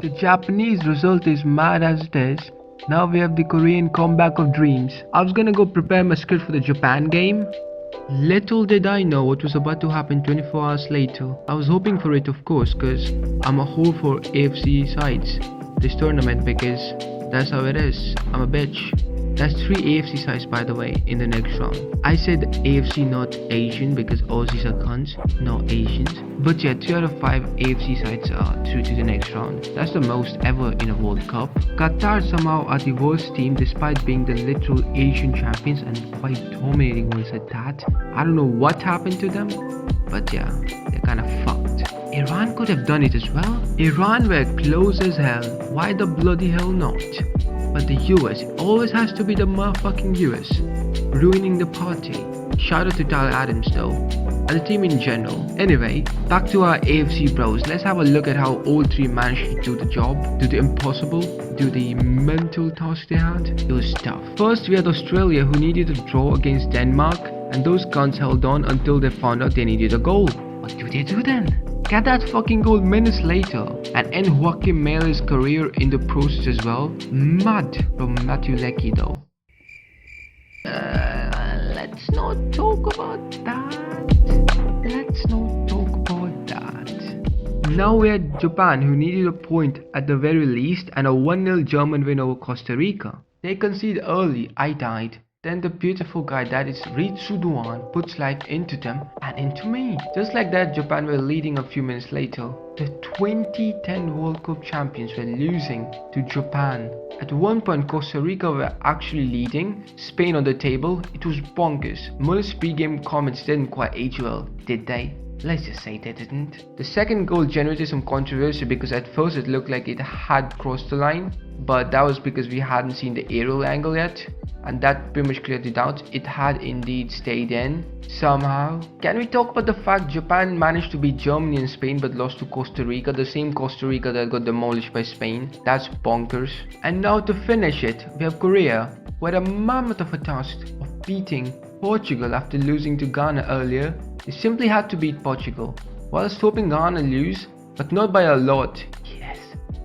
The Japanese result is mad as it is. Now we have the Korean comeback of dreams. I was gonna go prepare my script for the Japan game. Little did I know what was about to happen 24 hours later. I was hoping for it, of course, because I'm a whore for AFC sides this tournament, because that's how it is. I'm a bitch. That's 3 AFC sides, by the way, in the next round. I said AFC, not Asian, because Aussies are cunts, not Asians. But yeah, 2 out of 5 AFC sides are through to the next round. That's the most ever in a World Cup. Qatar somehow are the worst team despite being the literal Asian champions and quite dominating ones at that. I don't know what happened to them, but yeah, they're kinda fucked. Iran could have done it as well. Iran were close as hell. Why the bloody hell not? But the US, it always has to be the motherfucking US, ruining the party. Shout out to Tyler Adams though, and the team in general. Anyway, back to our AFC bros. Let's have a look at how all 3 managed to do the job, do the impossible, do the mental task they had. It was tough. First we had Australia, who needed a draw against Denmark, and those cunts held on until they found out they needed a goal. What do they do then? Get that fucking goal minutes later and end Joaquim Mele's career in the process as well. Mad from Matthew Leckie though. Let's not talk about that. Let's not talk about that. Now we had Japan, who needed a point at the very least, and a 1-0 German win over Costa Rica. They conceded early, I died. Then the beautiful guy that is Ritsu Duan puts life into them and into me. Just like that, Japan were leading a few minutes later. The 2010 World Cup champions were losing to Japan. At one point, Costa Rica were actually leading, Spain on the table. It was bonkers. Muller's pre-game comments didn't quite age well, did they? Let's just say they didn't. The second goal generated some controversy because at first it looked like it had crossed the line, but that was because we hadn't seen the aerial angle yet, and that pretty much cleared it out. It had indeed stayed in somehow. Can we talk about the fact Japan managed to beat Germany and Spain but lost to Costa Rica, the same Costa Rica that got demolished by Spain? That's bonkers. And now to finish it, we have Korea, who had a mammoth of a task of beating Portugal after losing to Ghana earlier. They simply had to beat Portugal, whilst hoping Ghana lose, but not by a lot. Yes,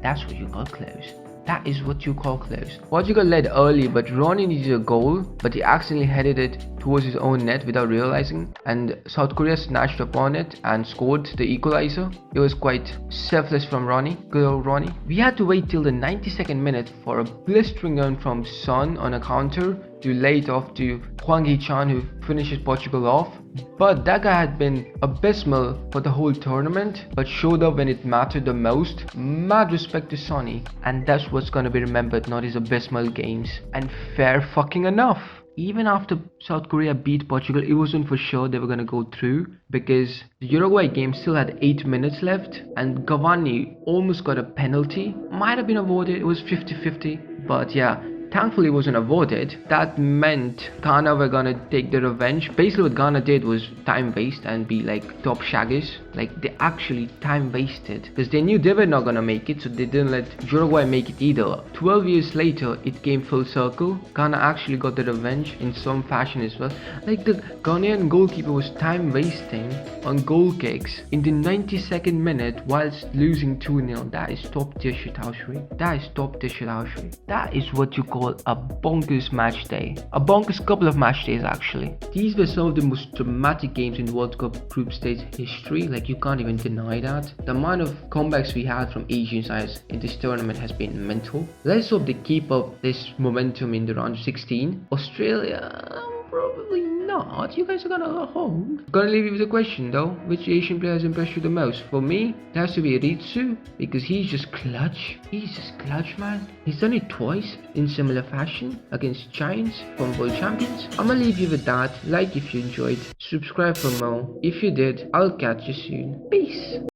that's what you call close. That is what you call close. Portugal led early, but Ronnie needed a goal, but he accidentally headed it towards his own net without realizing, and South Korea snatched upon it and scored the equalizer. It was quite selfless from Ronnie, good old Ronnie. We had to wait till the 92nd minute for a blistering run from Son on a counter to lay it off to Hwang Hee-chan, who finishes Portugal off. But that guy had been abysmal for the whole tournament, but showed up when it mattered the most. Mad respect to Sonny, and that's what's gonna be remembered, not his abysmal games. And fair fucking enough. Even after South Korea beat Portugal, it wasn't for sure they were gonna go through, because the Uruguay game still had 8 minutes left, and Cavani almost got a penalty. Might have been awarded, it was 50-50, but yeah. Thankfully it wasn't awarded. That meant Ghana were gonna take the revenge. Basically what Ghana did was time waste and be like top shaggers. Like they actually time wasted, because they knew they were not gonna make it, so they didn't let Uruguay make it either. 12 years later it came full circle. Ghana actually got the revenge in some fashion as well. Like the Ghanaian goalkeeper was time wasting on goal kicks in the 92nd minute whilst losing 2-0. That is top tier shithousery. That is top tier shithousery. That is what you call a bonkers match day. A bonkers couple of match days actually. These were some of the most dramatic games in World Cup group stage history. Like you can't even deny that. The amount of comebacks we had from Asian sides in this tournament has been mental. Let's hope they keep up this momentum in the round of 16. Australia, probably not. You guys are gonna go home. Gonna leave you with a question though. Which Asian player has impressed you the most? For me, it has to be Ritsu, because he's just clutch. He's just clutch, man. He's done it twice in similar fashion against giants from world champions. I'ma leave you with that. Like if you enjoyed, subscribe for more. If you did, I'll catch you soon. Peace.